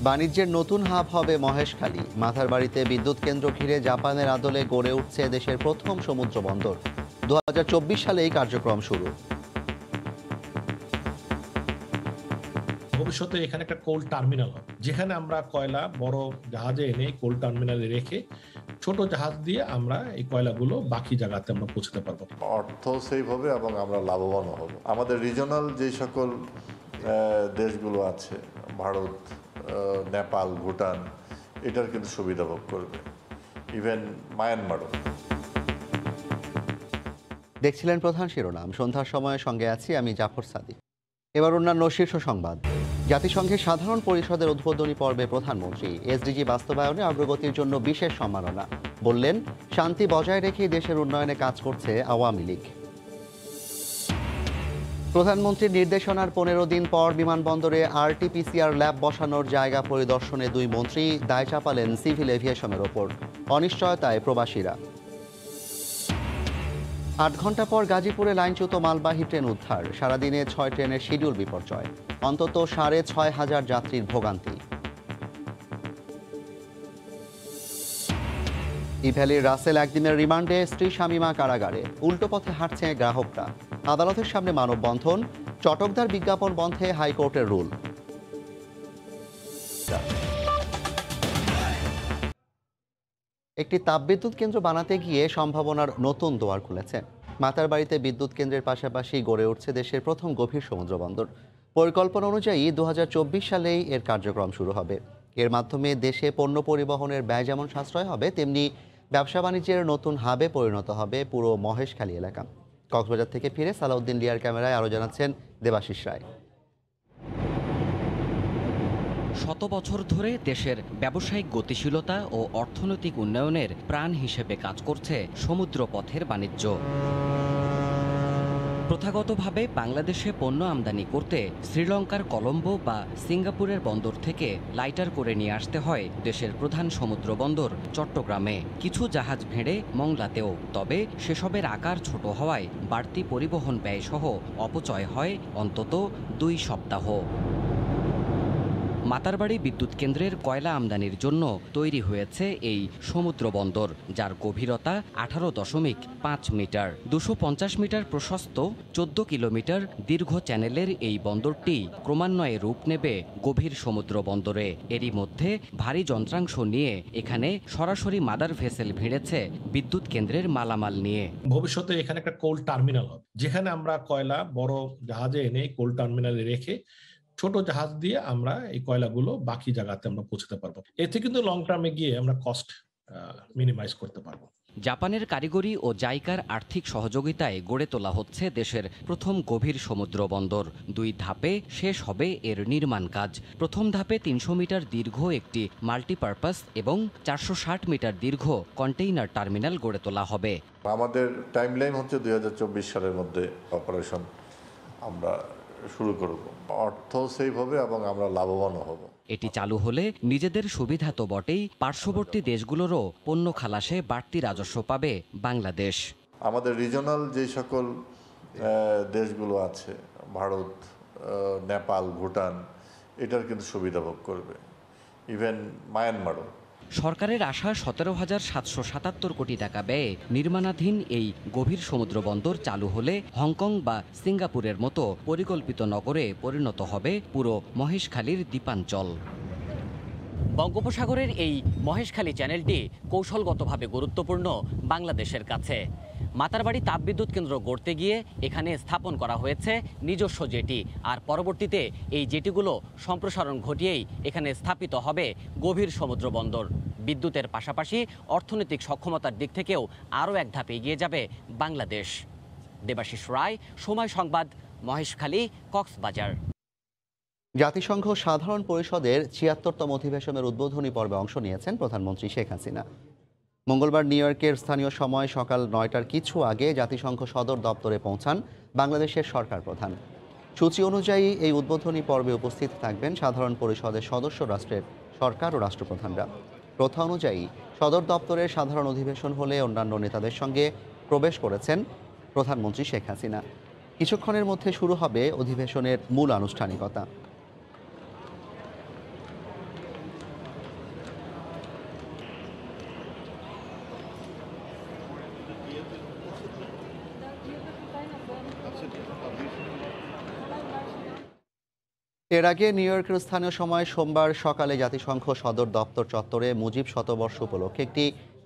বাণিজ্যের নতুন হাব হবে মহেশখালী। মাথারবাড়িতে বিদ্যুৎ কেন্দ্র ঘিরে জাপানের আদলে গড়ে উঠছে দেশের প্রথম সমুদ্র বন্দর। 2024 সালে এই কার্যক্রম শুরু। ভবিষ্যতে এখানে একটা কোল্ড টার্মিনাল হবে, যেখানে আমরা কয়লা বড় জাহাজে এনে কোল্ড টার্মিনালে রেখে ছোট জাহাজ দিয়ে আমরা এই কয়লাগুলো বাকি জায়গাতে আমরা পৌঁছতে পারবো। অর্থ সেভ হবে এবং আমরা লাভবান হব। আমাদের রিজনাল যে সকল দেশগুলো আছে, ভারত, নেপাল, ভুটান, এটার কিন্তু সুবিধা ভোগ করবে, ইভেন মায়ানমারও। দেখছিলেন প্রধান শিরোনাম। সন্ধ্যার সময় সঙ্গে আছি আমি জাফর সাদিক। এবার অন্যান্য শীর্ষ সংবাদ। জাতিসংঘের সাধারণ পরিষদের উদ্বোধনী পর্বে প্রধানমন্ত্রী এসডিজি বাস্তবায়নে অগ্রগতির জন্য বিশেষ সম্মাননা। বললেন, শান্তি বজায় রেখেই দেশের উন্নয়নে কাজ করছে আওয়ামী লীগ। প্রধানমন্ত্রীর নির্দেশনার 15 দিন পর বিমানবন্দরে আরটিপিসিআর ল্যাব বসানোর জায়গা পরিদর্শনে দুই মন্ত্রী দায় চাপালেন সিভিল এভিয়েশনের ওপর। অনিশ্চয়তায় প্রবাসীরা। 8 ঘন্টা পর গাজীপুরে লাইনচ্যুত মালবাহী ট্রেন উদ্ধার। সারাদিনে 6 ট্রেনের শিডিউল বিপর্যয়, অন্তত 6,500 যাত্রীর ভোগান্তি। ইভ্যালির রাসেল একদিনের রিমান্ডে, স্ত্রী শামীমা কারাগারে। উল্টো পথে হাঁটছে গ্রাহকরা। আদালতের সামনে মানববন্ধন। চটকদার বিজ্ঞাপন বন্ধে হাইকোর্টের রুল। একটি তাপবিদ্যুৎ কেন্দ্র বানাতে গিয়ে সম্ভাবনার নতুন দুয়ার খুলেছে। মাতারবাড়িতে বিদ্যুৎ কেন্দ্রের পাশাপাশি গড়ে উঠছে দেশের প্রথম গভীর সমুদ্র বন্দর। পরিকল্পনা অনুযায়ী 2024 সালেই এর কার্যক্রম শুরু হবে। এর মাধ্যমে দেশে পণ্য পরিবহনের ব্যয় যেমন সাশ্রয় হবে, তেমনি ব্যবসা বাণিজ্যের নতুন হাবে পরিণত হবে পুরো মহেশখালী এলাকা। কক্সবাজার থেকে ফিরে সালাউদ্দিন লিয়ার ক্যামেরায় আরও জানাচ্ছেন দেবাশিস রায়। শত বছর ধরে দেশের ব্যবসায়িক গতিশীলতা ও অর্থনৈতিক উন্নয়নের প্রাণ হিসেবে কাজ করছে সমুদ্র পথের বাণিজ্য। প্রথাগতভাবে বাংলাদেশে পণ্য আমদানি করতে শ্রীলঙ্কার কলম্বো বা সিঙ্গাপুরের বন্দর থেকে লাইটার করে নিয়ে আসতে হয় দেশের প্রধান সমুদ্র বন্দর চট্টগ্রামে। কিছু জাহাজ ভেড়ে মংলাতেও। তবে সেসবের আকার ছোট হওয়ায় বাড়তি পরিবহন ব্যয়সহ অপচয় হয় অন্তত 2 সপ্তাহ। মাতারবাড়ি বিদ্যুৎ কেন্দ্রের কয়লা আমদানির জন্য তৈরি হয়েছে এই সমুদ্র বন্দর, যার গভীরতা 18.5 মিটার। 250 মিটার প্রশস্ত, 14 কিলোমিটার দীর্ঘ চ্যানেলের এই বন্দরটি ক্রমান্বয়ে রূপ নেবে গভীর সমুদ্র বন্দরে। এরই মধ্যে ভারী যন্ত্রাংশ নিয়ে এখানে সরাসরি মাদার ভেসেল ভিড়েছে বিদ্যুৎ কেন্দ্রের মালামাল নিয়ে। ভবিষ্যতে এখানে একটা কোল্ড টার্মিনাল হবে, যেখানে আমরা কয়লা বড় জাহাজে এনে কোল্ড টার্মিনালে রেখে ছোট জাহাজ দিয়ে আমরা এই কয়লাগুলো বাকি জায়গাতে আমরা পৌঁছতে পারবো। এতে কিন্তু লং টার্মে গিয়ে আমরা কস্ট মিনিমাইজ করতে পারবো। জাপানের কারিগরি ও জাইকার আর্থিক সহযোগিতায় গড়ে তোলা হচ্ছে দেশের প্রথম গভীর সমুদ্র বন্দর। 2 ধাপে শেষ হবে এর নির্মাণ কাজ। প্রথম ধাপে 300 মিটার দীর্ঘ একটি মাল্টিপারপাস এবং 460 মিটার দীর্ঘ কন্টেইনার টার্মিনাল গড়ে তোলা হবে। আমাদের টাইমলাইন হচ্ছে 2024 সালের মধ্যে অপারেশন আমরা শুরু করব। অর্থ সেভ হবে এবং আমরা লাভবান হব। এটি চালু হলে নিজেদের সুবিধা তো বটেই, পার্শ্ববর্তী দেশগুলোরও পণ্য খালাসে বাড়তি রাজস্ব পাবে বাংলাদেশ। আমাদের রিজনাল যে সকল দেশগুলো আছে, ভারত, নেপাল, ভুটান, এটার কিন্তু সুবিধা ভোগ করবে, ইভেন মায়ানমারও। সরকারের আশা 17,777 কোটি টাকা ব্যয়ে নির্মাণাধীন এই গভীর সমুদ্র বন্দর চালু হলে হংকং বা সিঙ্গাপুরের মতো পরিকল্পিত নগরে পরিণত হবে পুরো মহেশখালীর দ্বীপাঞ্চল। বঙ্গোপসাগরের এই মহেশখালী চ্যানেলটি কৌশলগতভাবে গুরুত্বপূর্ণ বাংলাদেশের কাছে। মাতারবাড়ি তাপবিদ্যুৎ কেন্দ্র গড়তে গিয়ে এখানে স্থাপন করা হয়েছে নিজস্ব জেটি, আর পরবর্তীতে এই জেটিগুলো সম্প্রসারণ ঘটিয়েই এখানে স্থাপিত হবে গভীর সমুদ্র বন্দর। বিদ্যুতের পাশাপাশি অর্থনৈতিক সক্ষমতার দিক থেকেও আরও এক ধাপ এগিয়ে যাবে বাংলাদেশ। দেবাশিস রায়, সময় সংবাদ, মহেশখালী, কক্সবাজার। জাতিসংঘ সাধারণ পরিষদের 76তম অধিবেশনের উদ্বোধনী পর্বে অংশ নিয়েছেন প্রধানমন্ত্রী শেখ হাসিনা। মঙ্গলবার নিউ ইয়র্কের স্থানীয় সময় সকাল 9টার কিছু আগে জাতিসংঘ সদর দপ্তরে পৌঁছান বাংলাদেশের সরকার প্রধান। সূচি অনুযায়ী এই উদ্বোধনী পর্বে উপস্থিত থাকবেন সাধারণ পরিষদের সদস্য রাষ্ট্রের সরকার ও রাষ্ট্রপ্রধানরা। প্রথা অনুযায়ী সদর দপ্তরের সাধারণ অধিবেশন হলে অন্যান্য নেতাদের সঙ্গে প্রবেশ করেছেন প্রধানমন্ত্রী শেখ হাসিনা। কিছুক্ষণের মধ্যে শুরু হবে অধিবেশনের মূল আনুষ্ঠানিকতা। এর আগে নিউ ইয়র্কের স্থানীয় সময় সোমবার সকালে জাতিসংঘ সদর দপ্তর চত্বরে মুজিব শতবর্ষ উপলক্ষে একটি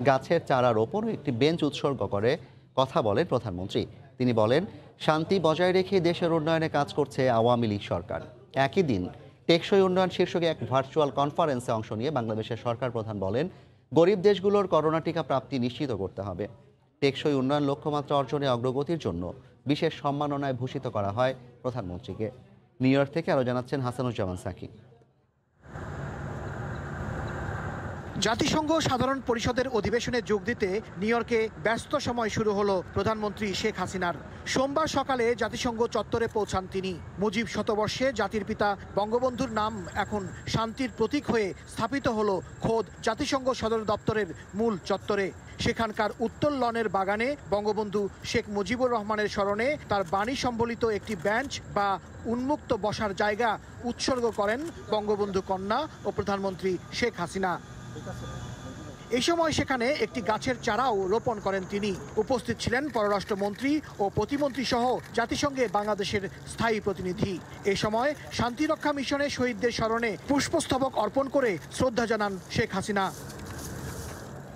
গাছের চারা রোপণ ও একটি বেঞ্চ উৎসর্গ করে কথা বলেন প্রধানমন্ত্রী। তিনি বলেন, শান্তি বজায় রেখে দেশের উন্নয়নে কাজ করছে আওয়ামী লীগ সরকার। একই দিন টেকসই উন্নয়ন শীর্ষকে এক ভার্চুয়াল কনফারেন্সে অংশ নিয়ে বাংলাদেশের সরকার প্রধান বলেন, গরিব দেশগুলোর করোনা টিকা প্রাপ্তি নিশ্চিত করতে হবে। টেকসই উন্নয়ন লক্ষ্যমাত্রা অর্জনে অগ্রগতির জন্য বিশেষ সম্মাননায় ভূষিত করা হয় প্রধানমন্ত্রীকে। নিউ ইয়র্ক থেকে আরও জানাচ্ছেন হাসানুজ্জামান সাকি। জাতিসংঘ সাধারণ পরিষদের অধিবেশনে যোগ দিতে নিউ ইয়র্কে ব্যস্ত সময় শুরু হলো প্রধানমন্ত্রী শেখ হাসিনার। সোমবার সকালে জাতিসংঘ চত্বরে পৌঁছান তিনি। মুজিব শতবর্ষে জাতির পিতা বঙ্গবন্ধুর নাম এখন শান্তির প্রতীক হয়ে স্থাপিত হলো খোদ জাতিসংঘ সদর দপ্তরের মূল চত্বরে। সেখানকার উত্তর লনের বাগানে বঙ্গবন্ধু শেখ মুজিবুর রহমানের স্মরণে তার বাণী সম্বলিত একটি বেঞ্চ বা উন্মুক্ত বসার জায়গা উৎসর্গ করেন বঙ্গবন্ধু কন্যা ও প্রধানমন্ত্রী শেখ হাসিনা। এই সময় সেখানে একটি গাছের চারাও রোপণ করেন তিনি। উপস্থিত ছিলেন পররাষ্ট্রমন্ত্রী ও প্রতিমন্ত্রী সহ জাতিসংঘে বাংলাদেশের স্থায়ী প্রতিনিধি। এ সময় শান্তিরক্ষা মিশনে শহীদদের স্মরণে পুষ্পস্তবক অর্পণ করে শ্রদ্ধা জানান শেখ হাসিনা।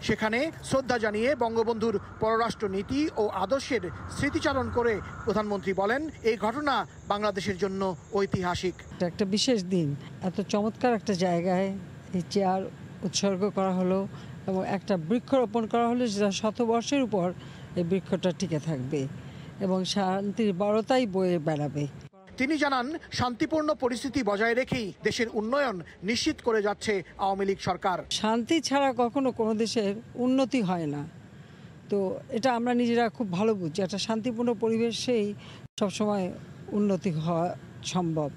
সেখানে শ্রদ্ধা জানিয়ে বঙ্গবন্ধুর পররাষ্ট্র নীতি ও আদর্শের স্মৃতিচারণ করে প্রধানমন্ত্রী বলেন, এই ঘটনা বাংলাদেশের জন্য ঐতিহাসিক। একটা বিশেষ দিন, এত চমৎকার একটা জায়গায় এই চেয়ার উৎসর্গ করা হলো এবং একটা বৃক্ষরোপণ করা হলো, যেটা শতবর্ষের উপর এই বৃক্ষটা টিকে থাকবে এবং শান্তির বারতাই বয়ে বেড়াবে। তিনি জানান, শান্তিপূর্ণ পরিস্থিতি বজায় রেখেই দেশের উন্নয়ন নিশ্চিত করে যাচ্ছে আওয়ামী লীগ সরকার। শান্তি ছাড়া কখনো কোনো দেশের উন্নতি হয় না। তো এটা আমরা নিজেরা খুব ভালো বুঝি, একটা শান্তিপূর্ণ পরিবেশেই সবসময় উন্নতি হওয়া সম্ভব।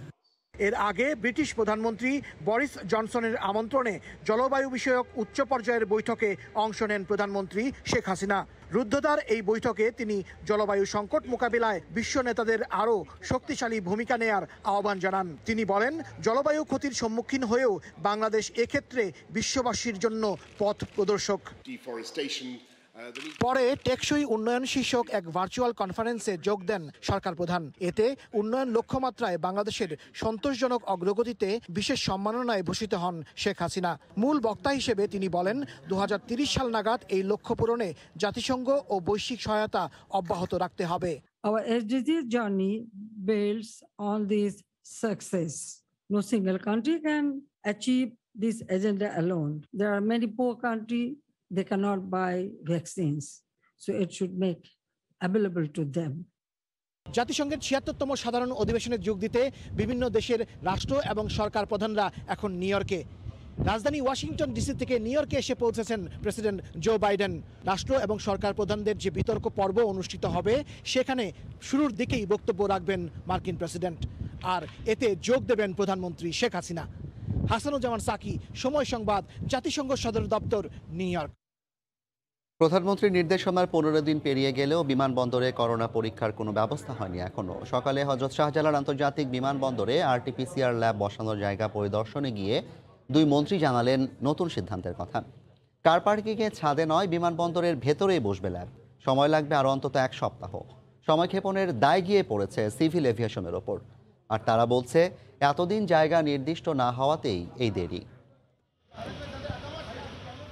এর আগে ব্রিটিশ প্রধানমন্ত্রী বরিস জনসনের আমন্ত্রণে জলবায়ু বিষয়ক উচ্চ পর্যায়ের বৈঠকে অংশ নেন প্রধানমন্ত্রী শেখ হাসিনা। রুদ্ধদ্বার এই বৈঠকে তিনি জলবায়ু সংকট মোকাবিলায় বিশ্ব নেতাদের আরও শক্তিশালী ভূমিকা নেয়ার আহ্বান জানান। তিনি বলেন, জলবায়ু ক্ষতির সম্মুখীন হয়েও বাংলাদেশ এক্ষেত্রে বিশ্ববাসীর জন্য পথ প্রদর্শক। পরে টেকসই উন্নয়ন শীর্ষক এক ভার্চুয়াল কনফারেন্সে যোগ দেন সরকার প্রধান। এতে উন্নয়ন লক্ষ্যমাত্রায় বাংলাদেশের সন্তোষজনক অগ্রগতিতে বিশেষ সম্মাননায় ভূষিত হন শেখ হাসিনা। মূল বক্তা হিসেবে তিনি বলেন, 2030 সাল নাগাদ এই লক্ষ্য পূরণে জাতিসংঘ ও বৈশ্বিক সহায়তা অব্যাহত রাখতে হবে। Our SDG journey builds on this success. No single country can achieve this agenda alone. There are many poor countries, they cannot buy vaccines, so it should make available to them. জাতিসংঘের 76তম সাধারণ অধিবেশনে যোগ দিতে বিভিন্ন দেশের রাষ্ট্র এবং সরকার প্রধানরা এখন নিউ ইয়র্কে। রাজধানী ওয়াশিংটন ডিসি থেকে নিউ ইয়র্কে এসে পৌঁছেছেন প্রেসিডেন্ট জো বাইডেন। রাষ্ট্র এবং সরকার প্রধানদের যে বিতর্ক পর্ব অনুষ্ঠিত হবে, সেখানে শুরুর দিকেই বক্তব্য রাখবেন মার্কিন প্রেসিডেন্ট, আর এতে যোগ দেবেন প্রধানমন্ত্রী শেখ হাসিনা। হাসানুজ্জামান সাকি, সময় সংবাদ, জাতিসংঘ সদর দপ্তর, নিউ ইয়র্ক। প্রধানমন্ত্রীর নির্দেশনার 15 দিন পেরিয়ে গেলেও বিমানবন্দরে করোনা পরীক্ষার কোনো ব্যবস্থা হয়নি এখনও। সকালে হযরত শাহজালাল আন্তর্জাতিক বিমানবন্দরে RT-PCR ল্যাব বসানোর জায়গা পরিদর্শনে গিয়ে দুই মন্ত্রী জানালেন নতুন সিদ্ধান্তের কথা। কার পার্কিংয়ে ছাদে নয়, বিমানবন্দরের ভেতরেই বসবে ল্যাব। সময় লাগবে আরও অন্তত 1 সপ্তাহ। সময়ক্ষেপণের দায় গিয়ে পড়েছে সিভিল এভিয়েশনের ওপর। আর তারা বলছে, এতদিন জায়গা নির্দিষ্ট না হওয়াতেই এই দেরি।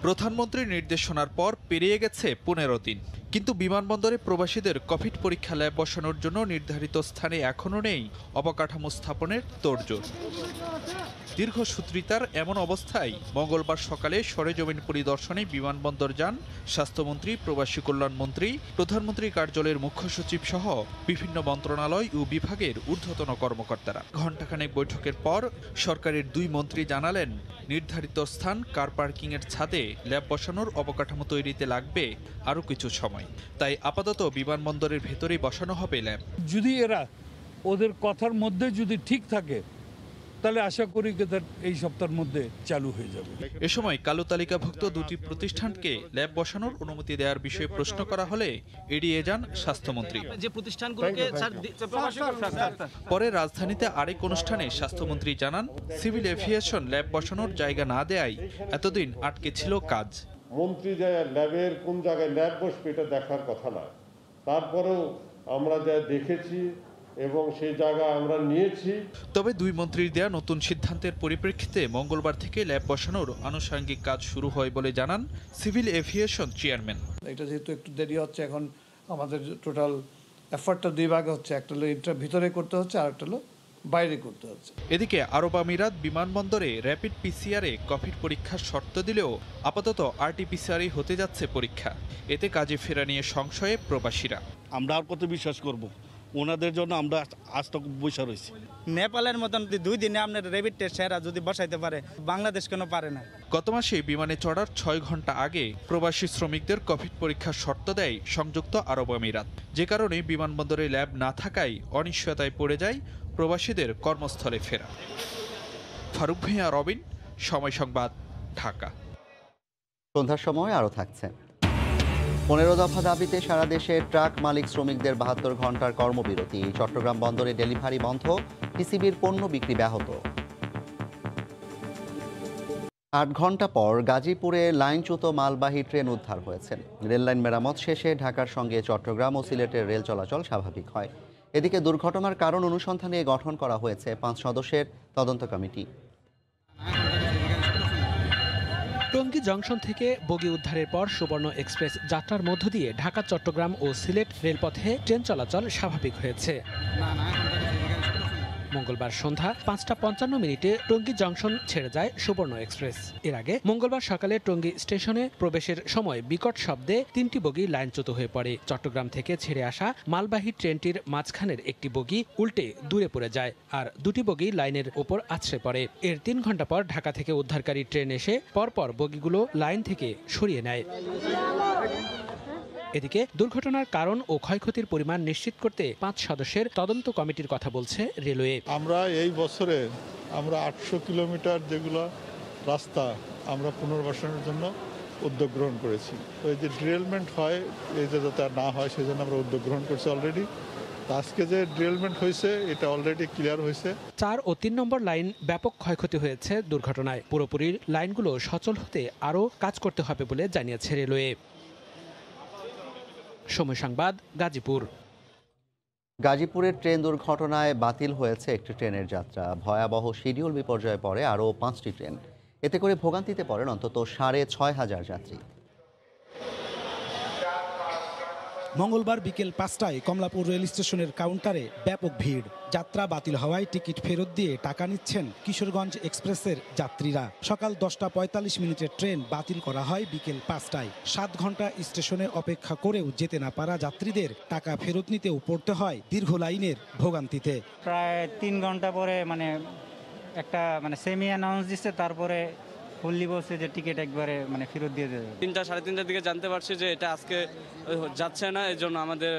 প্রধানমন্ত্রীর নির্দেশনার পর পেরিয়ে গেছে 15 দিন, কিন্তু বিমানবন্দরে প্রবাসীদের কোভিড পরীক্ষা ল্যাব বসানোর জন্য নির্ধারিত স্থানে এখনও নেই অবকাঠামো স্থাপনের তোড়জোড়। দীর্ঘসূত্রিতার এমন অবস্থায় মঙ্গলবার সকালে সরেজমিন পরিদর্শনে বিমানবন্দর যান স্বাস্থ্যমন্ত্রী, প্রবাসী কল্যাণ মন্ত্রী, প্রধানমন্ত্রী কার্যালয়ের মুখ্য সচিব সহ বিভিন্ন মন্ত্রণালয় ও বিভাগের ঊর্ধ্বতন কর্মকর্তারা। ঘণ্টাখানেক বৈঠকের পর সরকারের দুই মন্ত্রী জানালেন, নির্ধারিত স্থান কার পার্কিংয়ের ছাদে ল্যাব বসানোর অবকাঠামো তৈরিতে লাগবে আরও কিছু সময়। তাই আপাতত বিমানবন্দরের ভেতরেই বসানো হবে ল্যাব। যদি এরা ওদের কথার মধ্যে যদি ঠিক থাকে, তাহলে আশা করি এই সপ্তাহের মধ্যে চালু হয়ে যাবে। এ সময় কালো তালিকাভুক্ত দুটি প্রতিষ্ঠানকে ল্যাব বসানোর অনুমতি দেওয়ার বিষয়ে প্রশ্ন করা হলে এড়িয়ে যান স্বাস্থ্যমন্ত্রী। পরে রাজধানীতে আরেক অনুষ্ঠানে স্বাস্থ্যমন্ত্রী জানান, সিভিল এভিয়েশন ল্যাব বসানোর জায়গা না দেয়ায় এতদিন আটকে ছিল কাজ। মন্ত্রী যে ল্যাবের কোন জায়গায় ল্যাব বসবে এটা দেখার কথা না, তারপরেও আমরা যা দেখেছি এবং সেই জায়গা আমরা নিয়েছি। তবে দুই মন্ত্রীর দেয়া নতুন সিদ্ধান্তের পরিপ্রেক্ষিতে মঙ্গলবার থেকে ল্যাব বসানোর আনুষঙ্গিক কাজ শুরু হয় বলে জানান সিভিল এভিয়েশন চেয়ারম্যান। এটা যেহেতু একটু দেরি হচ্ছে, এখন আমাদের টোটাল এফর্টটা দুই ভাগে হচ্ছে, একটা হলো এটার ভিতরে করতে হচ্ছে আর একটা হলো বাইরে করতে হচ্ছে। এদিকে আরব আমিরাত বিমানবন্দরে র্যাপিড পিসিআরে কোভিড পরীক্ষার শর্ত দিলেও আপাতত আরটিপিসিআরই হতে যাচ্ছে পরীক্ষা। এতে কাজে ফেরা নিয়ে সংশয়ে প্রবাসীরা। আমরা আর কত বিশ্বাস করব, ওনাদের জন্য আমরা আজ তক বসে রয়েছি। নেপালের মতন 2 দিনে আপনার র্যাপিড টেস্ট সেরা যদি বসাইতে পারে, বাংলাদেশ কেন পারে না? গত মাসে বিমানে চড়ার 6 ঘন্টা আগে প্রবাসী শ্রমিকদের কোভিড পরীক্ষার শর্ত দেয় সংযুক্ত আরব আমিরাত, যে কারণে বিমানবন্দরে ল্যাব না থাকায় অনিশ্চয়তায় পড়ে যায় প্রবাসীদের কর্মস্থলে ফেরা। ফারুক ভূঁইয়া, রবিন, সময় সংবাদ, ঢাকা। সন্ধ্যার সময় আরও থাকছে 15 দফা দাবিতে সারা দেশে ট্রাক মালিক শ্রমিকদের 72 ঘন্টার কর্মবিরতি। চট্টগ্রাম বন্দরে ডেলিভারি বন্ধ, পিসিবির পণ্য বিক্রি ব্যাহত। 8 ঘন্টা পর গাজীপুরে লাইনচ্যুত মালবাহী ট্রেন উদ্ধার হয়েছে। রেললাইন মেরামত শেষে ঢাকার সঙ্গে চট্টগ্রাম ও সিলেটের রেল চলাচল স্বাভাবিক হয়। এদিকে দুর্ঘটনার কারণ অনুসন্ধানে গঠন করা হয়েছে 5 সদস্যের তদন্ত কমিটি। টঙ্গী জংশন থেকে বগি উদ্ধারের পর সুবর্ণ এক্সপ্রেস যাত্রার মধ্য দিয়ে ঢাকা, চট্টগ্রাম ও সিলেট রেলপথে ট্রেন চলাচল স্বাভাবিক হয়েছে। মঙ্গলবার সন্ধ্যা 5:55 টঙ্গী জংশন ছেড়ে যায় সুবর্ণ এক্সপ্রেস। এর আগে মঙ্গলবার সকালে টঙ্গী স্টেশনে প্রবেশের সময় বিকট শব্দে 3টি বগি লাইনচ্যুত হয়ে পড়ে। চট্টগ্রাম থেকে ছেড়ে আসা মালবাহী ট্রেনটির মাঝখানের একটি বগি উল্টে দূরে পড়ে যায়, আর 2টি বগি লাইনের ওপর আছড়ে পড়ে। এর 3 ঘন্টা পর ঢাকা থেকে উদ্ধারকারী ট্রেন এসে পরপর বগিগুলো লাইন থেকে সরিয়ে নেয়। এদিকে দুর্ঘটনার কারণ ও ক্ষয়ক্ষতির পরিমাণ নিশ্চিত করতে 5 সদস্যের তদন্ত কমিটির কথা বলছে রেলওয়ে। আমরা এই বছরে 800 কিলোমিটার যেগুলো রাস্তা আমরা পুনর্বাসনের জন্য উদ্যোগ গ্রহণ করেছি। তো এই যে ড্রিলমেন্ট হয়, এই যে যাতে না হয় সেই জন্য আমরা উদ্যোগ গ্রহণ করছি অলরেডি। আজকে যে ড্রিলমেন্ট হয়েছে এটা অলরেডি ক্লিয়ার হয়েছে। 4 ও 3 নম্বর লাইন ব্যাপক ক্ষয়ক্ষতি হয়েছে দুর্ঘটনায়। পুরোপুরি লাইনগুলো সচল হতে আরও কাজ করতে হবে বলে জানিয়েছে রেলওয়ে। সময় সংবাদ, গাজীপুর। গাজীপুরের ট্রেন দুর্ঘটনায় বাতিল হয়েছে একটি ট্রেনের যাত্রা। ভয়াবহ শিডিউল বিপর্যয়ে পড়ে আরও 5টি ট্রেন। এতে করে ভোগান্তিতে পড়েন অন্তত 6,500 যাত্রী। মঙ্গলবার বিকেল 5টায় কমলাপুর রেল স্টেশনের কাউন্টারে ব্যাপক ভিড়। যাত্রা বাতিল হওয়ায় টিকিট ফেরত দিয়ে টাকা নিচ্ছেন কিশোরগঞ্জ এক্সপ্রেসের যাত্রীরা। সকাল 10:45 ট্রেন বাতিল করা হয় বিকেল 5টায়। 7 ঘন্টা স্টেশনে অপেক্ষা করেও যেতে না পারা যাত্রীদের টাকা ফেরত নিতেও পড়তে হয় দীর্ঘ লাইনের ভোগান্তিতে। প্রায় 3 ঘন্টা পরে একটা সেমি অ্যানাউন্স দিচ্ছে, তারপরে ফুললি বলছে যে টিকিট একবারে ফেরত দিয়ে দেবে। 3টা 3:30 দিকে জানতে পারছি যে এটা আজকে যাচ্ছে না, এই জন্য আমাদের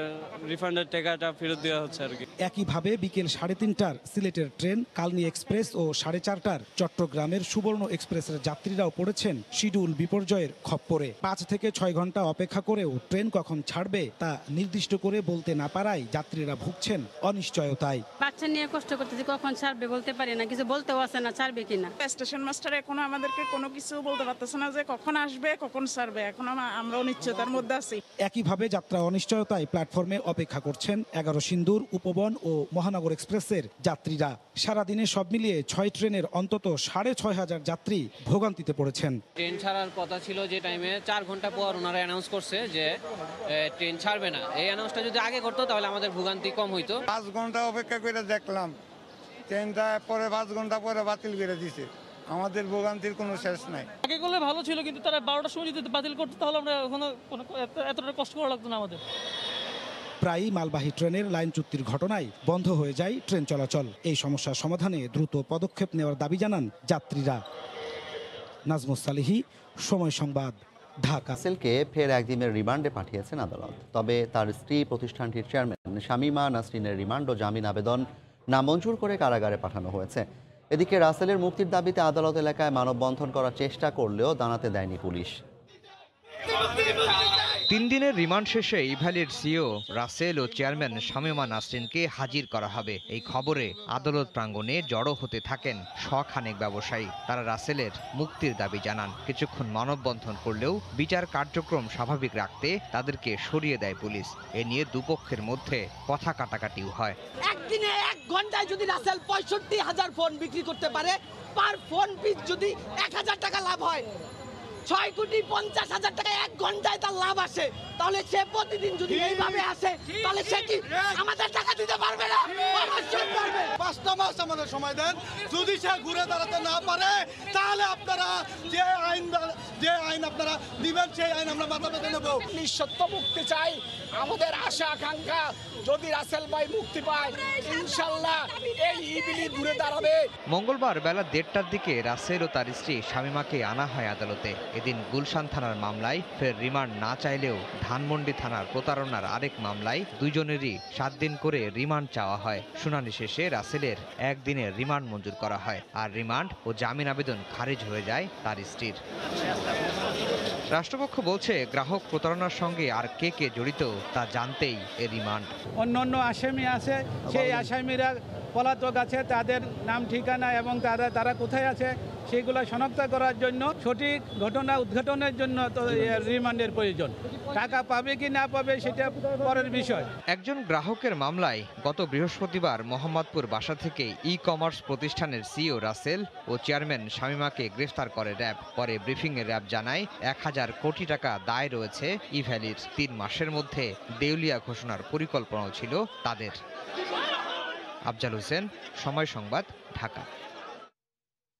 রিফান্ডের টাকাটা ফেরত দেওয়া হচ্ছে আর কি। একইভাবে বিকেল 3:30টার সিলেটের ট্রেন কালনী এক্সপ্রেস ও 4:30টার চট্টগ্রামের সুবর্ণ এক্সপ্রেসের যাত্রীরাও পড়েছেন শিডিউল বিপর্যয়ের খপ্পরে। 5 থেকে 6 ঘন্টা অপেক্ষা করেও ট্রেন কখন ছাড়বে তা নির্দিষ্ট করে বলতে না পারায় যাত্রীরা ভুগছেন অনিশ্চয়তায়। বাচ্চা নিয়ে কষ্ট করতেছি, কখন ছাড়বে বলতে পারি না, কিছু বলতেও আসে না ছাড়বে কিনা। স্টেশন মাস্টার এখনো আমাদেরকে কোনো কিছু বলতে পারতেছে না যে কখন আসবে, কখন ছাড়বে। এখন আমরা অনিশ্চয়তার মধ্যে আছি। একইভাবে যাত্রা অনিশ্চয়তায় প্ল্যাটফর্মে অপেক্ষা করছেন 11 সিন্দুর, উপবন ও মহানগর এক্সপ্রেসের যাত্রীরা। সারাদিনে সব মিলিয়ে 6 ট্রেনের অন্তত 6,500 যাত্রী ভোগান্তিতে পড়েছেন। ট্রেন ছাড়ার কথা ছিল যে টাইমে 4 ঘন্টা পর ওনারা অ্যানাউন্স করছে যে ট্রেন ছাড়বে না। এই অ্যানাউন্সটা যদি আগে করতো তাহলে আমাদের ভোগান্তি কম হইতো। 5 ঘন্টা অপেক্ষা করে দেখলাম, ট্রেনটা পরে 5 ঘন্টা পরে বাতিল করে দিছে। আমাদের ভোগান্তির কোনো শেষ নাই। আগে করলে ভালো ছিল, কিন্তু তারা 12টার সময় যদি বাতিল করতো তাহলে আমরা এতটা কষ্ট করা লাগতো না আমাদের। প্রায়ই মালবাহী ট্রেনের লাইন চুক্তির ঘটনায় বন্ধ হয়ে যায় ট্রেন চলাচল। এই সমস্যার সমাধানে দ্রুত পদক্ষেপ নেওয়ার দাবি জানান যাত্রীরা। নাজমুস সালিহি, সময় সংবাদ, ঢাকা। রাসেলকে ফের একদিনের রিমান্ডে পাঠিয়েছেন আদালত। তবে তার স্ত্রী প্রতিষ্ঠানটির চেয়ারম্যান শামীমা নাসরিনের রিমান্ড ও জামিন আবেদন নামঞ্জুর করে কারাগারে পাঠানো হয়েছে। এদিকে রাসেলের মুক্তির দাবিতে আদালত এলাকায় মানববন্ধন করার চেষ্টা করলেও দাঁড়াতে দেয়নি পুলিশ। 3 দিনের রিমান্ড শেষে ইভ্যালির সিইও রাসেল ও চেয়ারম্যান শামীমা নাসরিনকে হাজির করা হবে। এই খবরে আদালত প্রাঙ্গণে জড়ো হতে থাকেন শখানেক ব্যবসায়ী। তারা রাসেলের মুক্তির দাবি জানান। কিছুক্ষণ মানববন্ধন করলেও বিচার কার্যক্রম স্বাভাবিক রাখতে তাদেরকে সরিয়ে দেয় পুলিশ। এ নিয়ে দুপক্ষের মধ্যে কথা কাটাকাটিও হয়। একদিনে 1 ঘন্টায় যদি রাসেল 65,000 ফোন বিক্রি করতে পারে, পার ফোন পিস যদি 1,000 টাকা লাভ হয়, 6,50,000 টাকা 1 ঘন্টায় তার লাভ আসে, তাহলে সে প্রতিদিন যদি এইভাবে আসে তাহলে সে কি আমাদের টাকা দিতে পারবে না? অবশ্যই পারবে। 5টা মাস আমাদের সময় দেন, যদি সে ঘুরে দাঁড়াতে না পারে তাহলে আপনারা যে আইন আপনারা দিবেন সেই আইন আমরা মাথা পেতে নেব। নিঃশর্ত মুক্তি চাই, আমাদের আশা আকাঙ্ক্ষা যদি রাসেল ভাই মুক্তি পায় ইনশাআল্লাহ এই ইবিলি ঘুরে দাঁড়াবে। মঙ্গলবার বেলা 1:30টার দিকে রাসেল ও তার স্ত্রী শামীমাকে আনা হয় আদালতে। এদিন গুলশান থানার মামলায় ফের রিমান্ড না চাইলেও ধানমন্ডি থানার প্রতারণার আরেক মামলায় দুইজনেরই 7 দিন করে রিমান্ড চাওয়া হয়। শুনানি শেষে রাসেলের 1 দিনের রিমান্ড মঞ্জুর করা হয়, আর রিমান্ড ও জামিন আবেদন খারিজ হয়ে যায় তার স্ত্রীর। রাষ্ট্রপক্ষ বলছে গ্রাহক প্রতারণার সঙ্গে আর কে কে জড়িত তা জানতেই এ রিমান্ড। অন্যান্য আসামি আছে, সেই আসামিরা পলাতক আছে, তাদের নাম ঠিকানা এবং তারা কোথায় আছে সেগুলো শনাক্ত করার জন্য, সঠিক ঘটনা উদ্ঘাটনের জন্য তো রিমান্ডের প্রয়োজন। টাকা পাবে কি না পাবে সেটা পরের বিষয়। একজন গ্রাহকের মামলায় গত বৃহস্পতিবার মোহাম্মদপুর বাসা থেকে ই-কমার্স প্রতিষ্ঠানের সিইও রাসেল ও চেয়ারম্যান শামীমাকে গ্রেফতার করে র্যাব। পরে ব্রিফিংয়ে র্যাব জানায় 1,000 কোটি টাকা দায় রয়েছে ইভ্যালির। 3 মাসের মধ্যে দেউলিয়া ঘোষণার পরিকল্পনাও ছিল তাদের। আফজাল হোসেন, সময় সংবাদ, ঢাকা।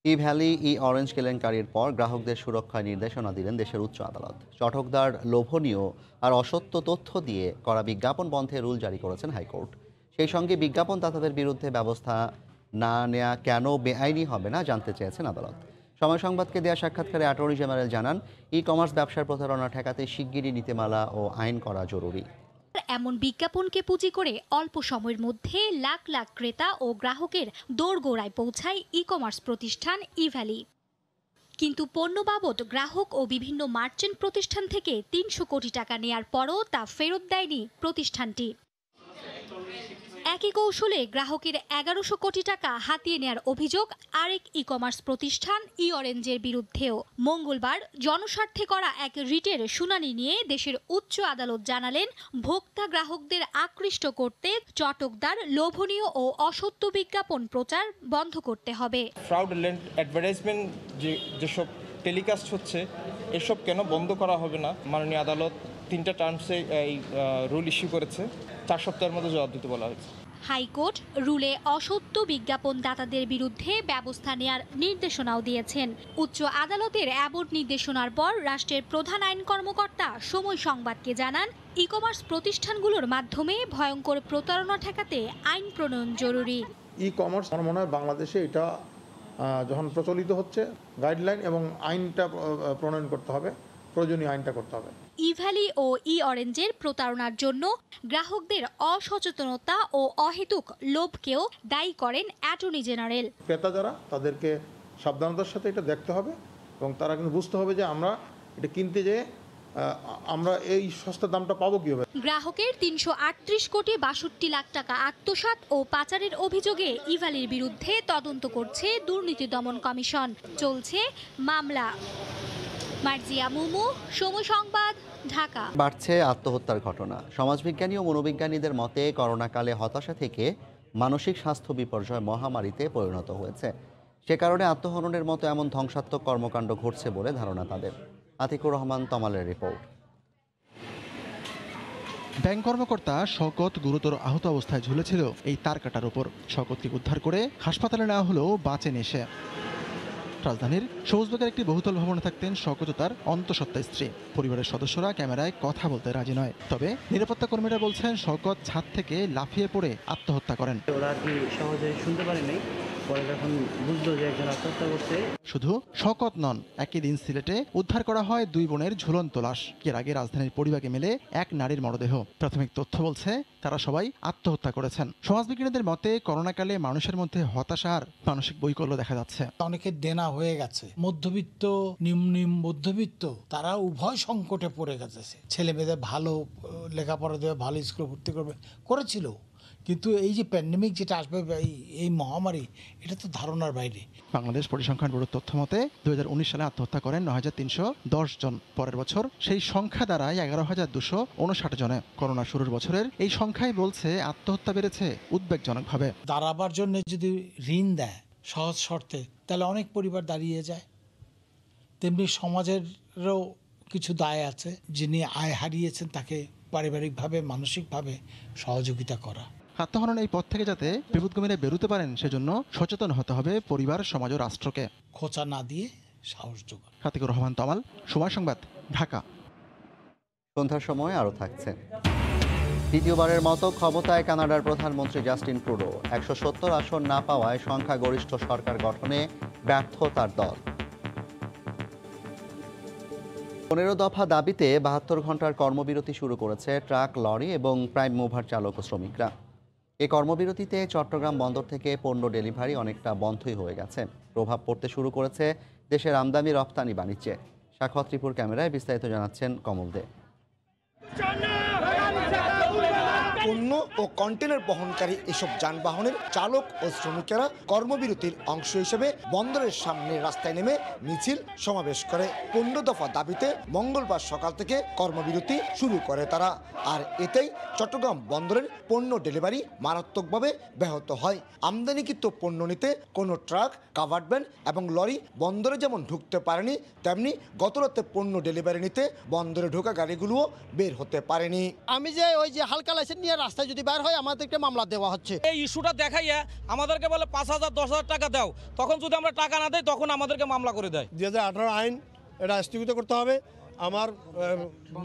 ই-ভ্যালি ই-অরেঞ্জ কেলেঙ্কারির পর গ্রাহকদের সুরক্ষায় নির্দেশনা দিলেন দেশের উচ্চ আদালত। চটকদার লোভনীয় আর অসত্য তথ্য দিয়ে করা বিজ্ঞাপন বন্ধে রুল জারি করেছেন হাইকোর্ট। সেই সঙ্গে বিজ্ঞাপনদাতাদের বিরুদ্ধে ব্যবস্থা না নেওয়া কেন বেআইনি হবে না জানতে চেয়েছেন আদালত। সময় সংবাদকে দেওয়া সাক্ষাৎকারে অ্যাটর্নি জেনারেল জানান, ই-কমার্স ব্যবসার প্রতারণা ঠেকাতে শিগগিরই নীতিমালা ও আইন করা জরুরি। এমন বিজ্ঞাপনকে পুঁজি করে অল্প সময়ের মধ্যে লাখ লাখ ক্রেতা ও গ্রাহকের দোরগোড়ায় পৌঁছায় ই-কমার্স প্রতিষ্ঠান ই-ভ্যালি। কিন্তু পণ্য বাবদ গ্রাহক ও বিভিন্ন মার্চেন্ট প্রতিষ্ঠান থেকে 300 কোটি টাকা নেয়ার পরও তা ফেরত দেয়নি প্রতিষ্ঠানটি। একই কৌশলে গ্রাহকের 1100 কোটি টাকা হাতিয়ে নেয়ার অভিযোগ আরেক ই-কমার্স প্রতিষ্ঠান ই-অরেঞ্জের বিরুদ্ধেও। মঙ্গলবার জনস্বার্থে করা এক রিটের শুনানি নিয়ে দেশের উচ্চ আদালত জানালেন, ভোক্তা গ্রাহকদের আকৃষ্ট করতে চটকদার, লোভনীয় ও অসত্য বিজ্ঞাপন প্রচার বন্ধ করতে হবে। ফ্রডুলেন্ট অ্যাডভার্টাইজমেন্ট যেসব টেলিকাস্ট হচ্ছে এসব কেন বন্ধ করা হবে না? মাননীয় আদালত 3টা টার্মসে এই রুল ইস্যু করেছে, 4 সপ্তাহের মধ্যে জবাব দিতে বলা হয়েছে। হাইকোর্ট রুলে অসত্য বিজ্ঞাপন দাতাদের বিরুদ্ধে ব্যবস্থা নেয়ার নির্দেশনাও দিয়েছেন। উচ্চ আদালতের এমন নির্দেশনার পর রাষ্ট্রের প্রধান আইন কর্মকর্তা সময় সংবাদকে জানান, ই-কমার্স প্রতিষ্ঠানগুলোর মাধ্যমে ভয়ঙ্কর প্রতারণা ঠেকাতে আইন প্রণয়ন জরুরি। ই-কমার্স আমার মনে হয় বাংলাদেশে এটা যখন প্রচলিত হচ্ছে, গাইডলাইন এবং আইনটা প্রণয়ন করতে হবে, প্রয়োজনীয় আইনটা করতে হবে। ই-ভ্যালি ও ই-অরেঞ্জের প্রতারণার জন্য গ্রাহকদের অসচেতনতা ও অহেতুক লোভকেও দায়ী করেন অ্যাটর্নি জেনারেল। ক্রেতা যারা, তাদেরকে সাবধানতার সাথে এটা দেখতে হবে এবং তারা কিন্তু বুঝতে হবে যে আমরা এটা কিনতে যেয়ে আমরা এই সস্তা দামটা পাবো কিভাবে। গ্রাহকের 338 কোটি 62 লাখ টাকা আত্মসাৎ ও পাচারের অভিযোগে ই-ভ্যালির বিরুদ্ধে তদন্ত করছে দুর্নীতি দমন কমিশন। চলছে মামলা। মার্জিয়া মুমু, সময় সংবাদ, ঢাকা। বাড়ছে আত্মহত্যার ঘটনা। সমাজবিজ্ঞানী ও মনোবিজ্ঞানীদের মতে করোনাকালে হতাশা থেকে মানসিক স্বাস্থ্য বিপর্যয় মহামারীতে পরিণত হয়েছে। সে কারণে আত্মহননের মতো এমন ধ্বংসাত্মক কর্মকাণ্ড ঘটছে বলে ধারণা তাদের। আতিকুর রহমান তমালের রিপোর্ট। ব্যাংক কর্মকর্তা শওকত গুরুতর আহত অবস্থায় ঝুলেছিল এই তার কাটার উপর। শওকতকে উদ্ধার করে হাসপাতালে নেওয়া হলেও বাঁচেন এসে। রাজধানীর সবুজবাগের একটি বহুতল ভবনে থাকতেন শওকত ও তার অন্তঃসত্ত্বা স্ত্রী। পরিবারের সদস্যরা ক্যামেরায় কথা বলতে রাজি নয়, তবে নিরাপত্তা কর্মীরা বলছেন শওকত ছাদ থেকে লাফিয়ে পড়ে আত্মহত্যা করেন। ওরা কি সহজে শুনতে পারেনি, পরে যখন বুঝলো যে একজন আত্মহত্যা করছে। শুধু শওকত নন, একই দিন সিলেটে উদ্ধার করা হয় 2 বোনের ঝুলন্ত লাশ। এর আগে রাজধানীর পরিবাগে মেলে এক নারীর মরদেহ। প্রাথমিক তথ্য বলছে তারা সবাই আত্মহত্যা করেছেন। সমাজবিজ্ঞানীদের মতে করোনাকালে মানুষের মধ্যে হতাশা আর মানসিক বৈকল্য দেখা যাচ্ছে। অনেকের দেনা হয়ে গেছে, মধ্যবিত্ত নিম্ন মধ্যবিত্ত তারা উভয় সংকটে পড়ে গেছে। ছেলে মেয়েদের ভালো লেখাপড়া দেবে, ভালো স্কুলে ভর্তি করবে করেছিল, কিন্তু এই যে প্যান্ডেমিক যেটা আসবে, এই মহামারী, এটা তো ধারণার বাইরে। বাংলাদেশ পরিসংখ্যান ব্যুরোর তথ্য মতে 2019 সালে আত্মহত্যা করেন 9310 জন। পরের বছর সেই সংখ্যা দাঁড়ায় 11259 জনে। করোনা শুরুর বছরের এই সংখ্যাই বলছে আত্মহত্যা বেড়েছে উদ্বেগজনকভাবে। দাঁড়াবার জন্য যদি ঋণ দেয় সহজ শর্তে, তাহলে অনেক পরিবার দাঁড়িয়ে যায়। তেমনি সমাজেরও কিছু দায় আছে, যিনি আয় হারিয়েছেন তাকে পারিবারিকভাবে মানসিকভাবে সহযোগিতা করা। আত্মহনন এই পথ থেকে যাতে বিপদগামীরা বেরোতে পারেন সেজন্য সচেতন হতে হবে পরিবার, সমাজ ও রাষ্ট্রকে। খোঁচা না দিয়ে সাহস যোগান। খাতিকুর রহমান তমাল, সময় সংবাদ, ঢাকা। সন্ধ্যার সময় আরও থাকছে। দ্বিতীয়বারের মতো ক্ষমতায় কানাডার প্রধানমন্ত্রী জাস্টিন ট্রুডো। 170 আসন না পাওয়ায় সংখ্যাগরিষ্ঠ সরকার গঠনে ব্যর্থ তার দল। 15 দফা দাবিতে 72 ঘন্টার কর্মবিরতি শুরু করেছে ট্রাক, লরি এবং প্রাইম মুভার চালক ও শ্রমিকরা। এই কর্মবিরতিতে চট্টগ্রাম বন্দর থেকে পণ্য ডেলিভারি অনেকটা বন্ধই হয়ে গেছে। প্রভাব পড়তে শুরু করেছে দেশের আমদানি রপ্তানি বাণিজ্যে। সাখাওয়াত ত্রিপুর ক্যামেরায় বিস্তারিত জানাচ্ছেন কমল দে। পণ্য ও কন্টেনার বহনকারী এসব যানবাহনের চালক ও শ্রমিকেরা কর্মবিরতির অংশ হিসেবে বন্দরের সামনে রাস্তায় নেমে মিছিল সমাবেশ করে। 15 দফা দাবিতে মঙ্গলবার সকাল থেকে কর্মবিরতি শুরু করে তারা। আর এতেই চট্টগ্রাম বন্দরের পণ্য ডেলিভারি মারাত্মকভাবে ব্যাহত হয়। আমদানিকৃত পণ্য নিতে কোনো ট্রাক, কাভার্ড ভ্যান এবং লরি বন্দরে যেমন ঢুকতে পারেনি, তেমনি গতরাতে পণ্য ডেলিভারি নিতে বন্দরে ঢোকা গাড়িগুলোও বের হতে পারেনি। আমি যে ওই যে হালকা লাইসেন্স নিয়ে রাস্তায় যদি বের হয় আমাদেরকে মামলা দেওয়া হচ্ছে। এই ইস্যুটা দেখাইয়া আমাদেরকে বলে 5000 10,000 টাকা দাও, তখন যদি আমরা টাকা না দেই তখন আমাদেরকে মামলা করে দেয়। 2018 আইন এটা স্থগিত করতে হবে। আমার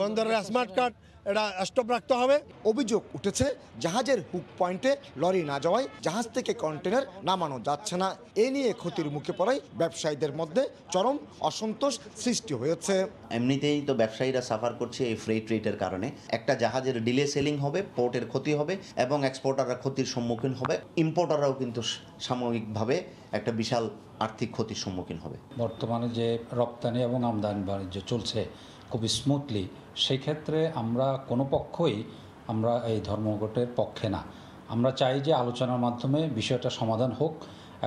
বন্দরের স্মার্ট কার্ড এটা স্টপ রাখতে হবে। অভিযোগ উঠেছে জাহাজের হুক পয়েন্টে লরি না যাওয়ায় জাহাজ থেকে কন্টেনার নামানো যাচ্ছে না। এ নিয়ে ক্ষতির মুখে পড়ায় ব্যবসায়ীদের মধ্যে চরম অসন্তোষ সৃষ্টি হয়েছে। এমনিতেই তো ব্যবসায়ীরা সাফার করছে এই ফ্রেট রেটের কারণে। একটা জাহাজের ডিলে সেলিং হবে, পোর্টের ক্ষতি হবে এবং এক্সপোর্টাররা ক্ষতির সম্মুখীন হবে। ইম্পোর্টাররাও কিন্তু সাময়িকভাবে একটা বিশাল আর্থিক ক্ষতির সম্মুখীন হবে। বর্তমানে যে রপ্তানি এবং আমদানি বাণিজ্য চলছে খুব স্মুথলি, সেই ক্ষেত্রে আমরা কোনো পক্ষই আমরা এই ধর্মঘটের পক্ষে না। আমরা চাই যে আলোচনার মাধ্যমে বিষয়টা সমাধান হোক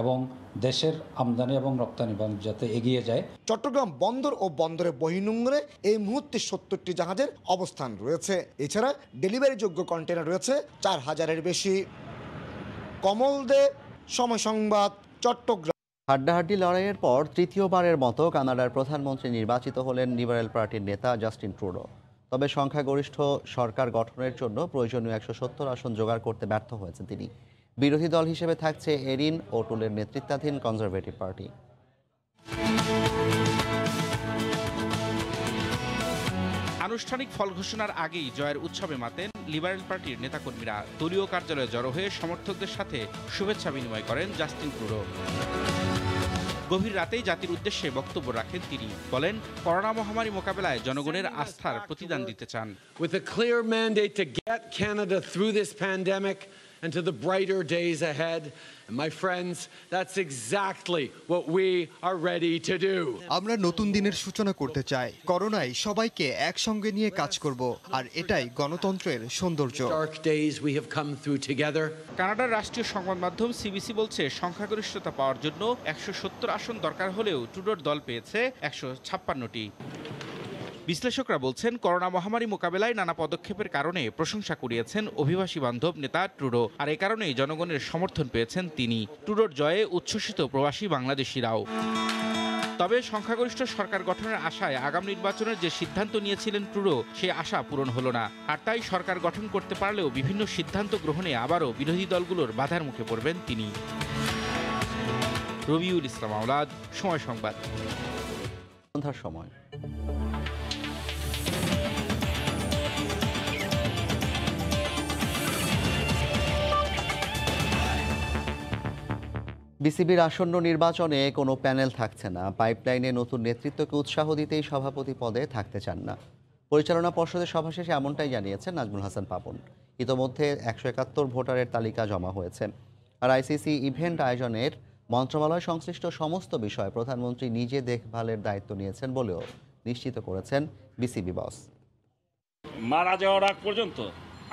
এবং দেশের আমদানি এবং রপ্তানি বাণিজ্য যাতে এগিয়ে যায়। চট্টগ্রাম বন্দর ও বন্দরে বহির্নোঙরে এই মুহূর্তে 70টি জাহাজের অবস্থান রয়েছে। এছাড়া ডেলিভারিযোগ্য কন্টেনার রয়েছে 4000-এর বেশি। কমল দে, সময় সংবাদ, চট্টগ্রাম। হাড্ডাহাড্ডি লড়াইয়ের পর তৃতীয়বারের মতো কানাডার প্রধানমন্ত্রী নির্বাচিত হলেন লিবারেল পার্টির নেতা জাস্টিন ট্রুডো। তবে সংখ্যাগরিষ্ঠ সরকার গঠনের জন্য প্রয়োজনীয় 170 আসন জোগাড় করতে ব্যর্থ হয়েছেন তিনি। বিরোধী দল হিসেবে থাকছে এরিন ওটুলের নেতৃত্বাধীন কনজারভেটিভ পার্টি। আনুষ্ঠানিক ফল ঘোষণার আগেই জয়ের উৎসবে মাতেন লিবারেল পার্টির নেতাকর্মীরা। দলীয় কার্যালয়ে জড়ো হয়ে সমর্থকদের সাথে শুভেচ্ছা বিনিময় করেন জাস্টিন ট্রুডো। গভীর রাতেই জাতির উদ্দেশ্যে বক্তব্য রাখেন তিনি। বলেন, করোনা মহামারী মোকাবেলায় জনগণের আস্থার প্রতিদান দিতে চান। With a clear mandate to get Canada through this pandemic and to the brighter days ahead. And my friends, that's exactly what we are ready to do. আমরা নতুন দিনের সূচনা করতে চাই। করোনায় সবাইকে একসঙ্গে নিয়ে কাজ করব, আর এটাই গণতন্ত্রের সৌন্দর্য। Dark days we have come through together. কানাডার রাষ্ট্রীয় সংবাদ মাধ্যম সিবিসি বলছে, সংখ্যাগরিষ্ঠতা পাওয়ার জন্য 170 আসন দরকার হলেও ট্রুডোর দল পেয়েছে 156টি। বিশ্লেষকরা বলছেন, করোনা মহামারী মোকাবেলায় নানা পদক্ষেপের কারণে প্রশংসা কুড়িয়েছেন অভিবাসী বান্ধব নেতা ট্রুডো। আর এ কারণেই জনগণের সমর্থন পেয়েছেন তিনি। ট্রুডোর জয়ে উচ্ছ্বসিত প্রবাসী বাংলাদেশিরাও। তবে সংখ্যাগরিষ্ঠ সরকার গঠনের আশায় আগাম নির্বাচনের যে সিদ্ধান্ত নিয়েছিলেন ট্রুডো, সে আশা পূরণ হলো না। আর তাই সরকার গঠন করতে পারলেও বিভিন্ন সিদ্ধান্ত গ্রহণে আবারও বিরোধী দলগুলোর বাধার মুখে পড়বেন তিনি। রবিউল ইসলাম আওলাদ, সময় সংবাদ। সন্ধ্যার সময়। বিসিবির আসন্ন নির্বাচনে কোনো প্যানেল থাকছে না। পাইপলাইনে নতুন নেতৃত্বকে উৎসাহ দিতেই সভাপতি পদে থাকতে চান না। পরিচালনা পর্ষদের সভা শেষে এমনটাই জানিয়েছেন নাজমুল হাসান পাপন। ইতোমধ্যে 171 ভোটারের তালিকা জমা হয়েছে। আর আইসিসি ইভেন্ট আয়োজনের মন্ত্রণালয় সংশ্লিষ্ট সমস্ত বিষয় প্রধানমন্ত্রী নিজে দেখভালের দায়িত্ব নিয়েছেন বলেও নিশ্চিত করেছেন বিসিবি বস। মারা যাওয়ার আগ পর্যন্ত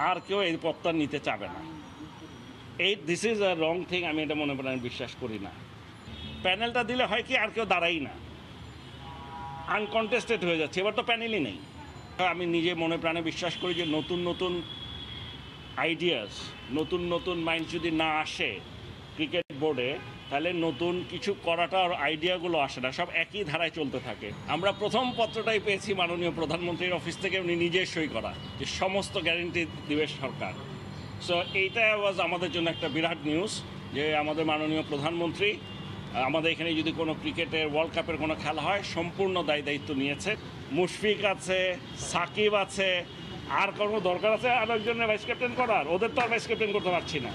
আর কেউ এই পদটা নিতে চাবে না। This is a wrong thing. আমি এটা মনে প্রাণে বিশ্বাস করি না। প্যানেলটা দিলে হয় কি আর কেউ দাঁড়াই না, আনকন্টেস্টেড হয়ে যাচ্ছে। এবার তো প্যানেলই নেই। আমি নিজে মনে প্রাণে বিশ্বাস করি যে নতুন নতুন আইডিয়াস, নতুন নতুন মাইন্ড যদি না আসে ক্রিকেট বোর্ডে, তাহলে নতুন কিছু করাটা আর আইডিয়াগুলো আসে না, সব একই ধারায় চলতে থাকে। আমরা প্রথম পত্রটাই পেয়েছি মাননীয় প্রধানমন্ত্রীর অফিস থেকে, উনি নিজে সই করা যে সমস্ত গ্যারেন্টি দিবে সরকার। সো এইটা ওয়াজ আমাদের জন্য একটা বিরাট নিউজ যে আমাদের মাননীয় প্রধানমন্ত্রী আমাদের এখানে যদি কোনো ক্রিকেটের ওয়ার্ল্ড কাপের কোনো খেলা হয় সম্পূর্ণ দায়িত্ব নিয়েছে। মুশফিক আছে, সাকিব আছে, আর কোনো দরকার আছে আর একজনের ভাইস ক্যাপ্টেন করার? ওদের তো আর ভাইস ক্যাপ্টেন করতে পারছি না।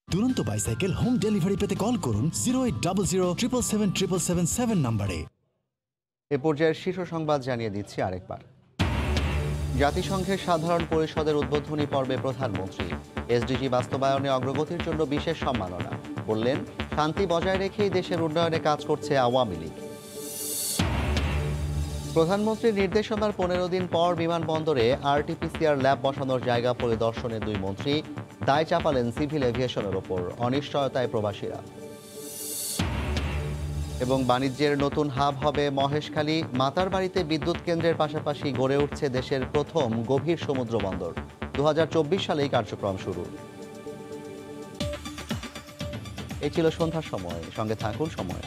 দুরন্ত বাইসাইকেল হোম ডেলিভারি পেতে কল করুন 08007777777 নম্বরে। এ পর্যায়ের শীর্ষ সংবাদ জানিয়ে দিচ্ছি আরেকবার। জাতিসংঘের সাধারণ পরিষদের উদ্বোধনী পর্বে প্রধানমন্ত্রী এসডিজি বাস্তবায়নে অগ্রগতির জন্য বিশেষ সম্মাননা। বললেন, শান্তি বজায় রেখেই দেশের উন্নয়নে কাজ করছে আওয়ামী লীগ। প্রধানমন্ত্রীর নির্দেশনার 15 দিন পর বিমানবন্দরে আরটিপিসিআর ল্যাব বসানোর জায়গা পরিদর্শনে দুই মন্ত্রী। দায় চাপালেন সিভিল এভিয়েশনের ওপর, অনিশ্চয়তায় প্রবাসীরা। এবং বাণিজ্যের নতুন হাব হবে মহেশখালী। মাতারবাড়িতে বিদ্যুৎ কেন্দ্রের পাশাপাশি গড়ে উঠছে দেশের প্রথম গভীর সমুদ্র বন্দর। 2024 সালেই কার্যক্রম শুরু। এই ছিল সন্ধ্যার সময়। সঙ্গে থাকুন সময়।